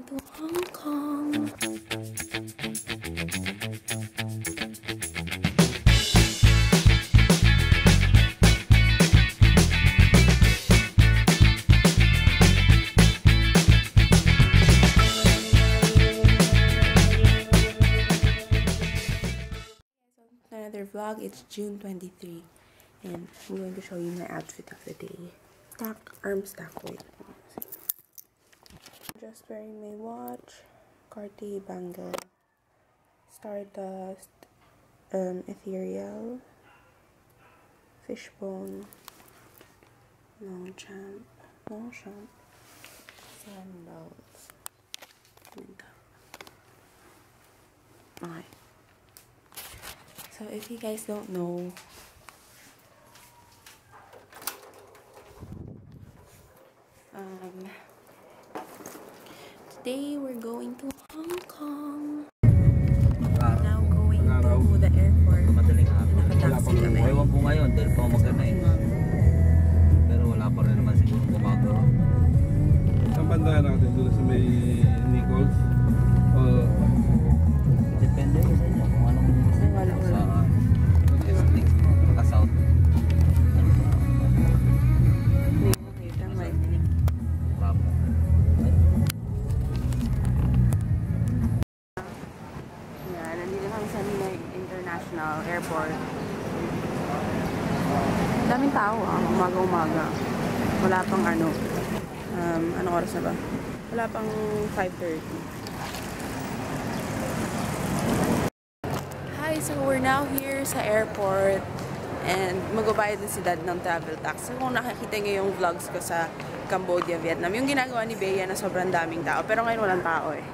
to Hong Kong. Another vlog. It's June 23 and I'm going to show you my outfit of the day. Arm stack, wait. Just wearing my watch, Cartier bangle, Stardust, Ethereal, Fishbone, Longchamp, sandals, okay. So if you guys don't know, today we're going to Hong Kong. Now going to the airport. Nakataxi kami. Ewan po ngayon dahil pa magana eh. Pero wala pa rin naman siguro gumagawa. Saan banda natin? Doon sa may Nichols? Depende sa inyo kung anong gusto nyo. Wala. Sa South. International Airport. Daming tao umaga-umaga. Wala pang anong oras na ba? Wala pang 5:30. Hi, so we're now here sa airport and magbabayad din si Dad ng travel tax. So kung nakikita niyo yung vlogs ko sa Cambodia, Vietnam, yung ginagawa ni Bea na sobrang daming tao. Pero ngayon walang tao eh.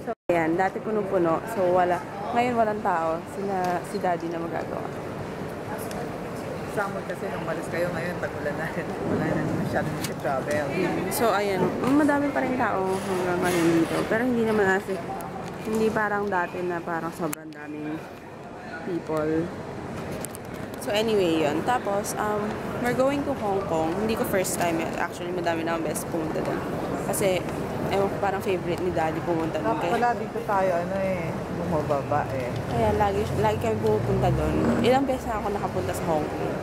So ayan, dati puno-puno. So wala. Ngayon walang tao. Si Daddy na magagawa. Summer kasi nung malis kayo ngayon, pag-ulan na rin. Wala na masyadong si travel. So ayan, madami pa rin tao hanggang ngayon dito. Pero hindi naman kasi, hindi parang dati na parang sobrang daming people. So anyway, yun. Tapos, we're going to Hong Kong. Hindi ko first time yun. Actually, madami na akong best pumunta doon. Kasi, parang favorite ni Daddy pumunta doon. Wala dito tayo, bumababa eh. Kaya lagi kami pupunta doon. Ilang beses na ako nakapunta sa Hong Kong.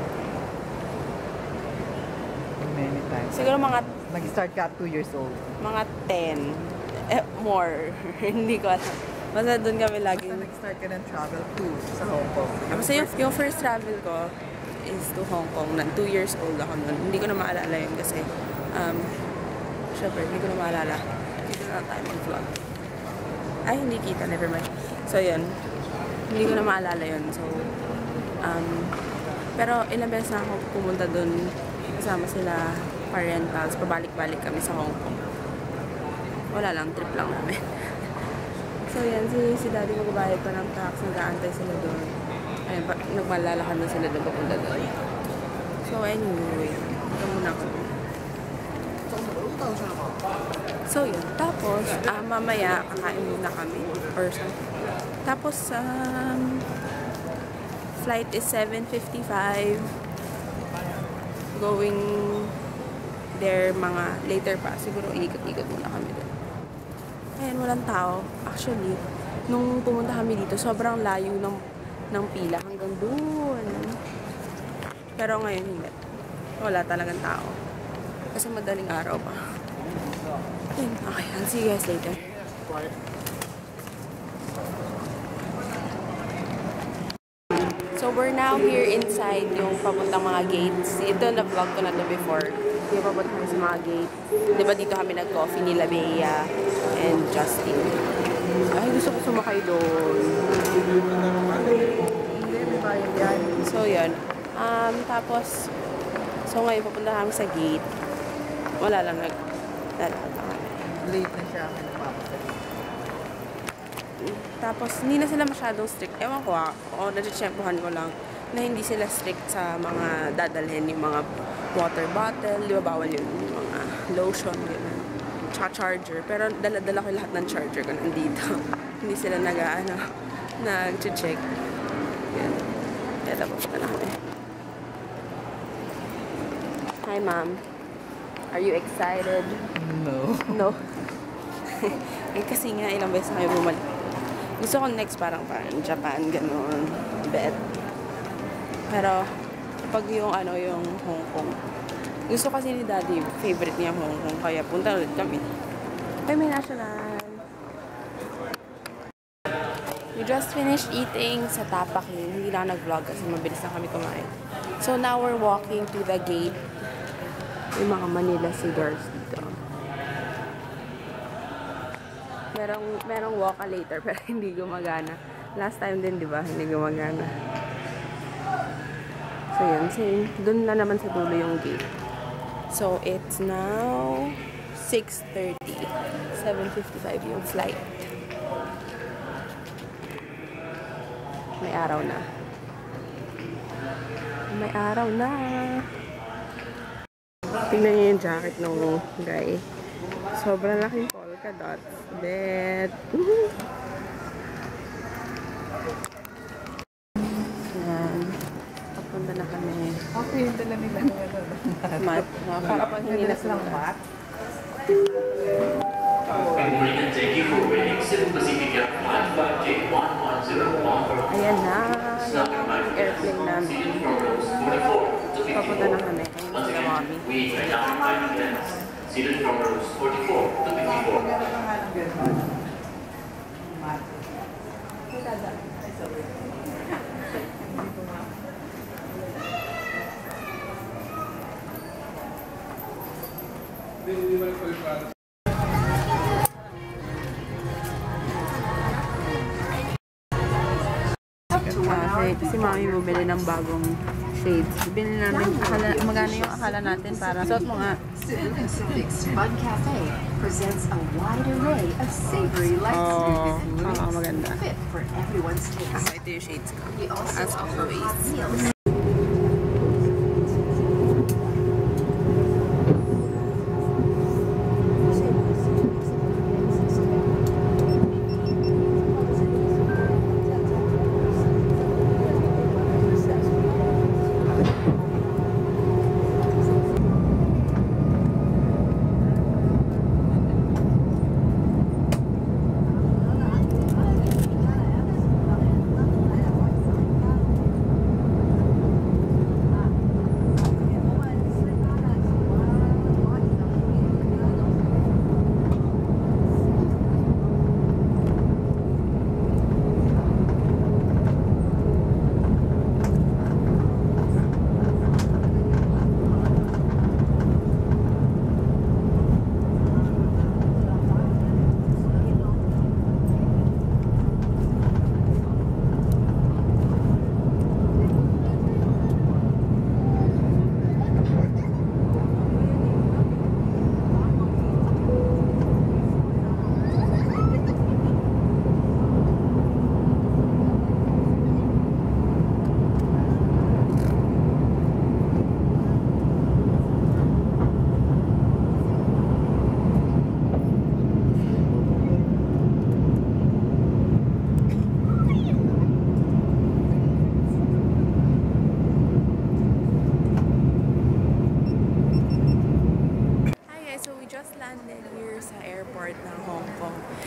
Many times. Siguro mga... Nag-start ka at 2 years old. Mga 10. More. Hindi ko alam. Basta doon kami lagi. Basta nag-start ka ng travel to sa Hong Kong. Basta yung first travel ko is to Hong Kong. 2 years old ako noon. Hindi ko na maalala yun kasi syempre, hindi ko na maalala. Dito na tayo mag-vlog. Ay, hindi kita. Never mind. So, yun. Hindi ko na maalala yun. So, pero ilang beses na ako pumunta dun kasama sila parentals. Pabalik-balik kami sa Hong Kong. Wala lang. Trip lang namin. So, yan. Si Daddy magbabayad pa ng tax. Nag-aantay sila dun. Ayun, nagmalalakad na sila dun papunta dun. So, anyway. Ito muna ako. So, yun. Tapos, mamaya, kakain muna kami. Or something. Tapos, flight is 7:55. Going there mga later pa. Siguro, ikot-ikot muna kami doon. Ayan, walang tao. Actually, nung pumunta kami dito, sobrang layo ng pila hanggang doon. Pero ngayon, hindi. Wala talagang tao. Kasi madaling araw pa. Okay, I'll see you guys later. So, we're now here inside yung papuntang mga gates. Ito, na-vlog ko na to before. Yung papunta kami sa mga gates. Diba dito kami nag-coffee nila Bea and Justin. Ay, gusto ko sumakay doon. So, yun. Tapos, so ngayon papunta kami sa gate. Wala lang Late na siya. Tapos, hindi na sila masyadong strict. Ewan ko o naditsyempohan ko lang na hindi sila strict sa mga dadalhin, yung mga water bottle, di ba bawal yun, yung mga lotion, gano'n. Tsaka charger. Pero dala-dala ko lahat ng charger ko nandito. Hindi sila nag-check. Yan. Kaya tapos na kami. Hi, ma'am. Are you excited? No. No. Eh, kasi nga, ilang beses na kayo bumalik. Gusto ko next parang Japan, ganun. Bet. Pero, pag yung yung Hong Kong. Gusto kasi ni Daddy, favorite niya Hong Kong. Kaya punta ulit kami. Ay, may national. We just finished eating sa Tapa King. Hindi na nag-vlog kasi mabilis na kami kumain. So now we're walking to the gate. Yung mga Manila cigars dito. Merong walk later pero hindi gumagana. Last time din, di ba? Hindi gumagana. So yun, same. Doon na naman sa dulo yung gate. So it's now 6:30. 7:55 yung flight. May araw na. May araw na. Tingnan niyo yung jacket ng guy. Sobrang laking polka dots. Bet. Yan. Papunta na kami. Okay, yung dala nila ng ano. Mat. Para pang hindi na lang mat. Good morning and thank you for waiting. Cebu Pacific Air Flight 5K1101. Ayan na. Yung airplane namin. Papunta na kami. Ayun sila mami. We are now flight attendants seated from rows 44 to 54. Hindi mo rin po yung plano. Si mami bumili ng bagong shades. Bili namin, magana yung akala natin para suot mo nga. Cebu Pacific's Fun Cafe presents a wide array of savory light snacks Maganda. fit for everyone's taste. Ito yung shades ko. We also As offer always. hot meals.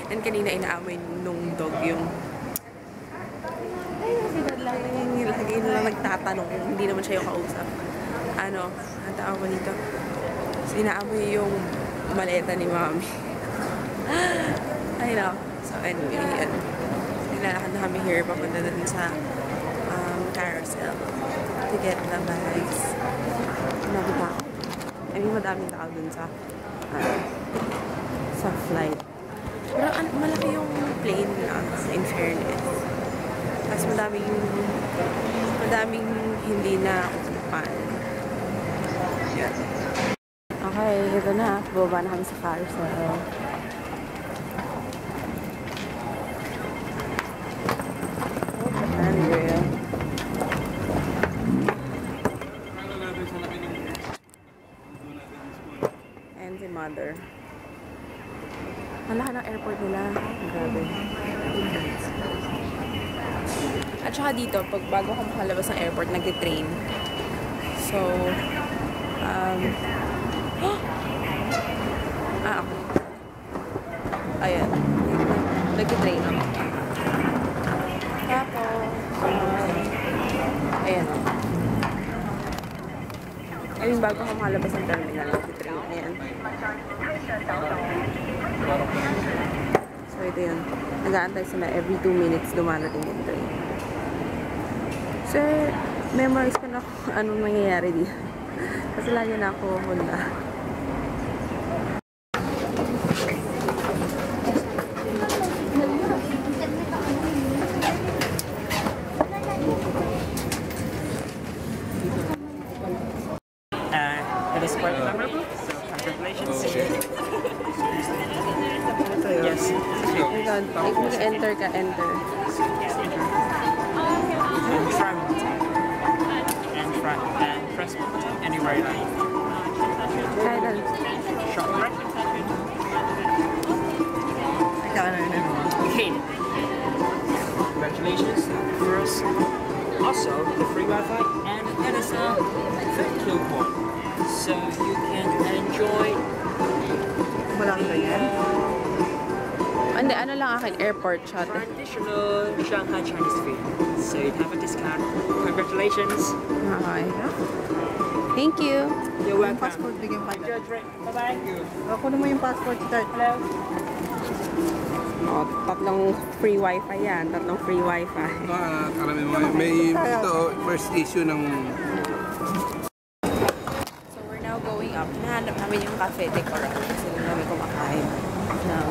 And kanina inaamoy nung dog yung... Ay, si Dad lagi na lang nagtatanong. Hindi naman siya yung kausap. Ano, ang tawag ko dito. So, inaamoy yung maleta ni Mami. I know. So, anyway, yan. Nilalakad na kami here. Papunta dun sa carousel to get the bags. Madami tao. I mean, madaming tao dun sa flight. Pero malaki yung plane na, in fairness. Tapos madaming hindi na upan. Yeah. Okay, ito na. Bumaba na kami sa carousel. Andrea. And si Mother. Ang laki ng airport nila. Grabe. At saka dito, pag bago ka makalabas ng airport, nag-train. So, ayan. Nag-train ako. Tapos, ayan. Ayun, bago ako makalabas ng terminal, nag-train. Ayan. So, ito yun. Nag-aantay sila every 2 minutes dumarating yung train. Sir, memorize ko na kung anong nangyayari dito. Kasi lagi na ako punta. It is quite memorable, so congratulations. Yes. Oh my God. If mag-enter ka, enter. And front. And press anywhere you like. Kailan? Short right. Okay. Congratulations. Yours. Also, the free Wi-Fi, and it is a virtual one, so you can enjoy. Walang ganyan. Hindi, ano lang akin, airport shot. Traditional Shanghai Chinese food. So you have a discount. Congratulations. Okay. Thank you. You're welcome. Passport, bigyan pa. Enjoy your drink. Bye-bye. Ako naman yung passport start. Hello. Oh, tatlong free wifi yan. Tatlong free wifi. Alam mo, may ito, first issue ng... So we're now going up. Nahanap namin yung Cafe de Coral. Kasi doon kami kumakain ng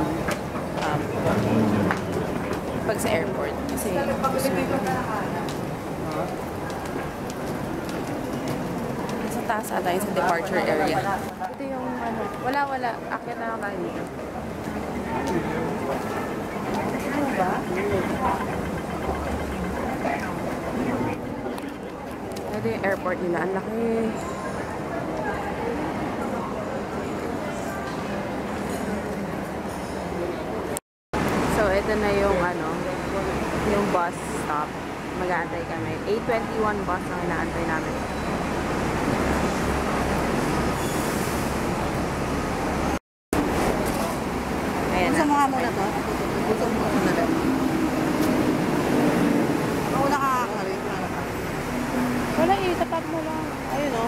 pag sa airport. Kasi gusto sa taas tayo sa departure area. Ito yung ano. Wala. Akyat na lang tayo dito. Ano ba? Ito yung airport nila. Ang laki. So, ito na yung ano, yung bus stop. Mag-aantay kami. 8:21 bus ang inaantay namin. Ayan na. Gusto mo nga muna to? Gusto mo muna lang. Ako nakakakawin. Wala eh, tapat mo lang. Ayun o.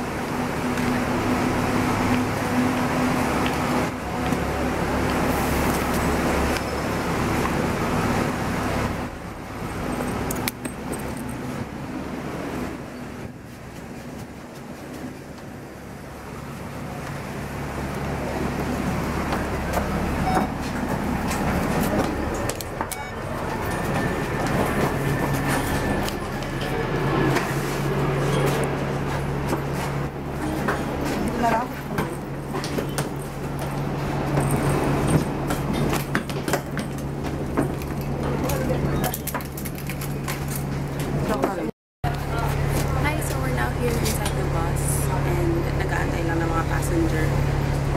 Hi, so we're now here inside the bus and nag-aantay lang ng mga passenger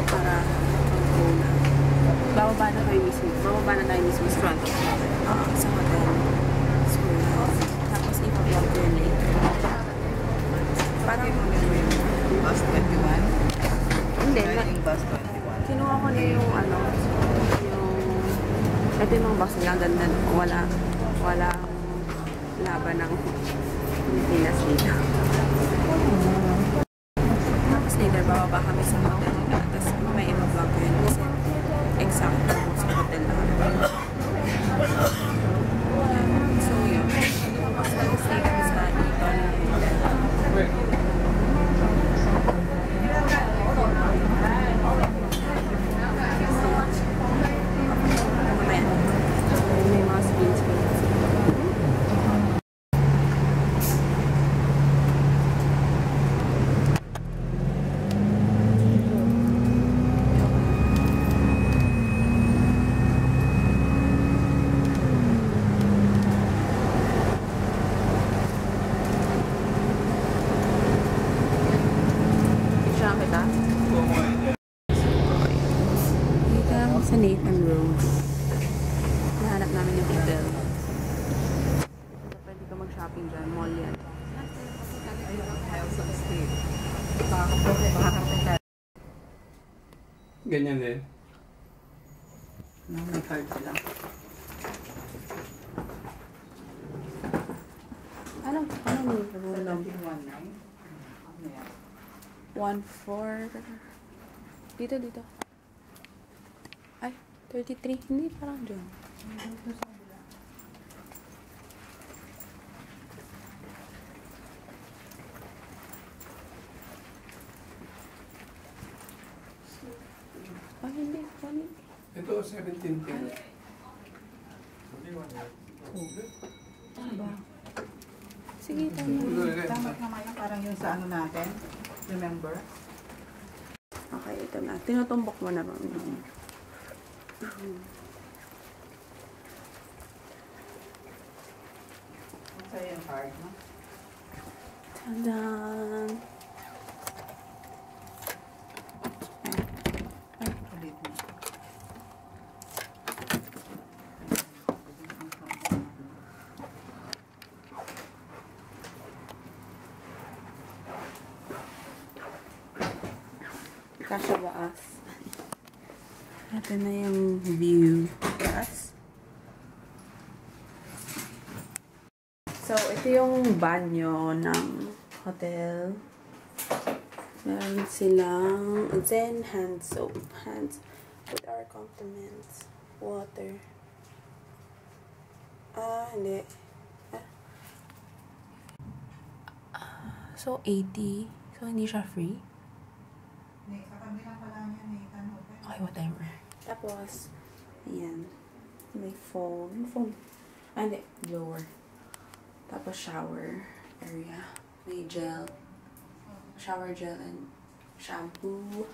para mag-go na. Bababa na tayo mismo sa front sa hotel. So, tapos ipa-vlog ko yun later. Parang Bus 21? hindi, Yung bus 21. kinuha ko na yung ano, ito yung mga bus nila, ang ganda, wala laban ng Pilipinas dito. Tapos later, bababa kami sa hotel nila. Tapos may iba-vlog ko yun kasi exact sa hotel na kami. So yun. Tapos nag-stay kami sa Eton. May mga screens ko. Picture kita. Dito sa Nathan Road. Nahanap namin yung hotel. Pwede ka mag-shopping dyan. Mall yan. Ganyan din. May card sila. Ano yung 1719. Ano yan? 1-4. Dito. Ay, 33. Hindi, parang dyan. Ay, hindi. Ito, 17 pin. Ano ba? Sige, tayo. Tama naman yung parang yung sa ano natin. Remember? Okay, ito na. Tinutumbok mo na ba? Sa'yo yung card, no? Tadaan! Ulit mo. Kasha baas. Ito na yung view. Yes. So, ito yung banyo ng hotel. Meron silang Zen hand soap. Hands with our compliments. Water. Hindi. So, 80. So, hindi siya free. Katabi lang pala niya, Nathan. Okay, whatever. Tapos, ayan. May phone. Hindi. Blower. Tapos, shower area. May gel. Shower gel and shampoo.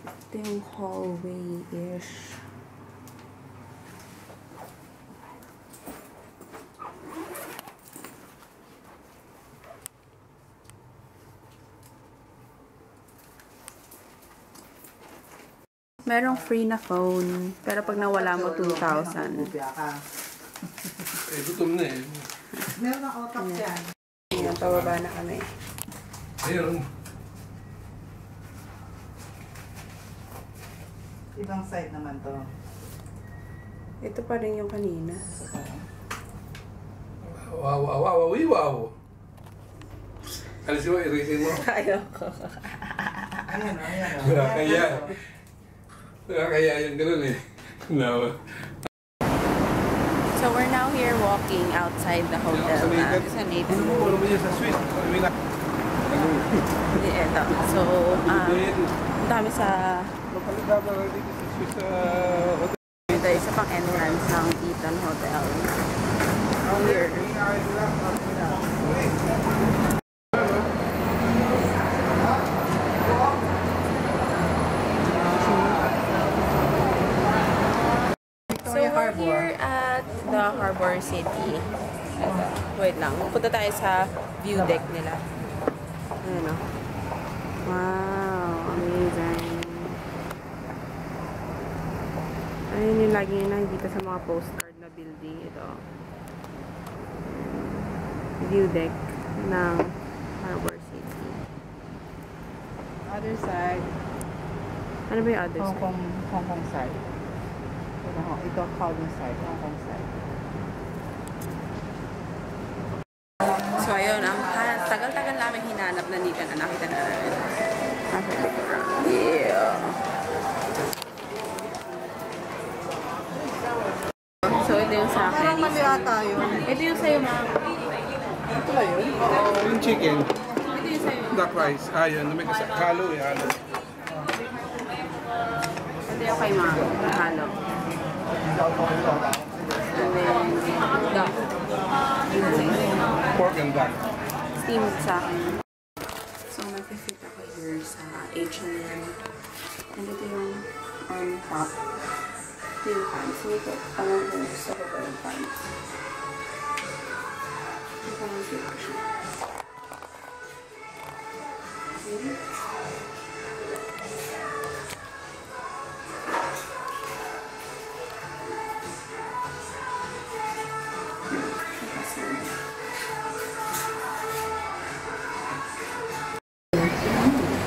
Ito yung hallway-ish. Merong free na phone. Pero pag nawala mo, 2,000. Bubya ka. Gutom na eh. Meron na otak yan. Ayan, pababa na kami. Ayun. Ibang side naman to. Ito pa rin yung kanina. Wow. Alisin mo, irisin mo. Ayoko. Ayan o, ayan o. Kaya yung ganun eh. No. So we're now here walking outside the hotel. Sa Nathan. Ano mo naman yan sa Swiss? Hindi, eto. So, punta kami sa Mapaligaban lang dito sa Swiss hotel. ito, isa pang entrance ng Eton Hotel. Here. So we're here at the Harbor City. Ito. Wait lang. Punta tayo sa view deck nila. Ayan o. Wow. Amazing. Ayun yung lagi nakikita sa mga postcard na building. Ito. View deck ng Harbor City. Other side. Ano ba yung other Hong side? Kong side. Ito, Kowloon side. Hong Kong side. So, ayun. Ang tagal-tagal namin hinanap na dito na nakita na namin. Yeah. So, ito yung sa akin. Parang mali ata yun. Ito yung sa'yo, ma'am. Ito ba yun? Yung chicken, Ito yung sa'yo. duck rice. Yun. May halo eh, halo. Ito yung kay ma'am. Halo. And then, duck. Pork and duck. Steamed sa akin. So, nag-fit ako here sa H&M. And ito yung arm top. Ito yung pants. Ito, parang gusto ko ba yung pants. Ito parang cute siya. See?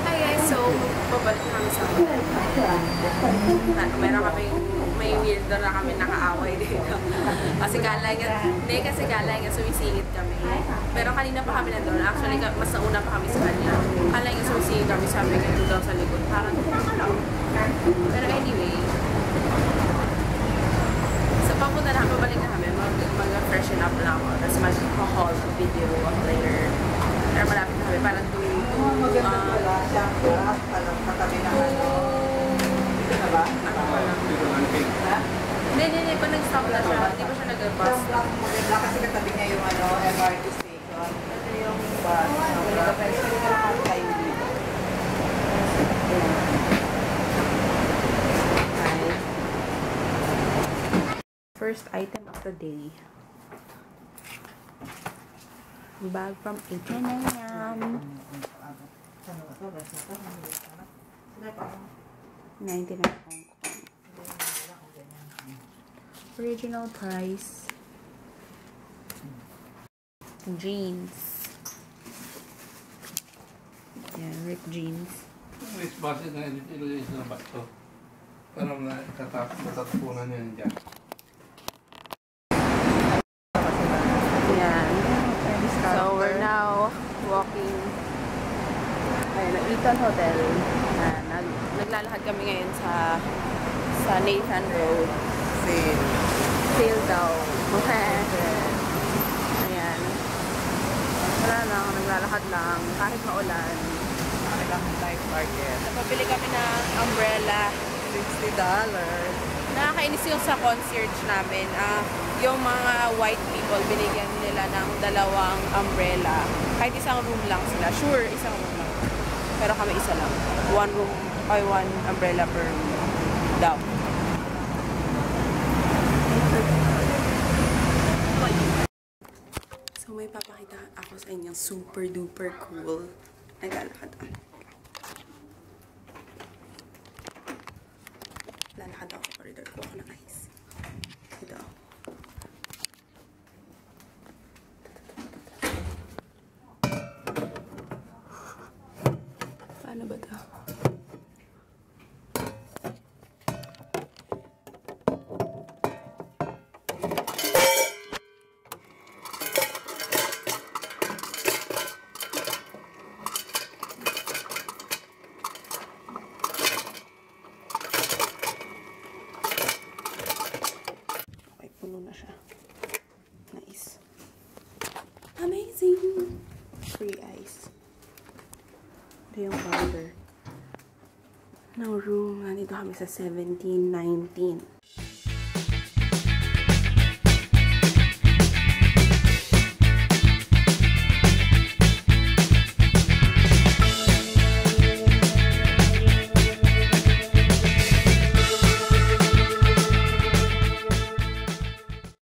Hi guys, so babalik namin sa hotel. may weirdo na kami nakaaway dito. Kasi kala niya sumisingit kami. Pero kanina pa kami nandun. Actually, mas nauna pa kami sa kanya. Kala niya sumisingit kami, sabi niya doon daw sa likod. Parang lang. Pero anyway, sa papunta na, babalik na kami. Mag-freshen up lang ako. Tapos mag-haul video later. Pero malapit na kami. Parang Maganda pala. Siya parang katabi na ano. Dito na ba? Dito lang cake. Ha? Hindi. Pag nag-stop na siya, hindi pa siya nag-bus. Maganda kasi katabi niya yung ano, MRT station. Ito yung bus. Maganda pa rin. Pwede na lang tayo dito. First item of the day. Bag from H&M. 99 Hong Kong. Original price. Jeans. Yan, ripped jeans. May base na ilagay sa bato. Parang natatapunan niya dyan. Yan. So, we're now walking Eton Hotel. Naglalakad kami ngayon sa Nathan Road. Sale daw. Ayan. Wala lang, naglalakad lang. Kahit maulan. Kailang life market. Napabili kami ng umbrella. $60. Nakakainis yung sa concierge namin. Yung mga white people, binigyan nila ng 2 umbrella. Kahit isang room lang sila. Sure, isang room lang. Pero kami isa lang. 1 room, ay 1 umbrella per room daw. So may papakita ako sa inyong super duper cool. Naglalakad ako. Lalakad ako sa corridor ko ako ng ice. Ito. Paano ba ito? Puno na siya. Nice. Amazing! Free ice. Ito yung counter ng room. Nandito kami sa 1719.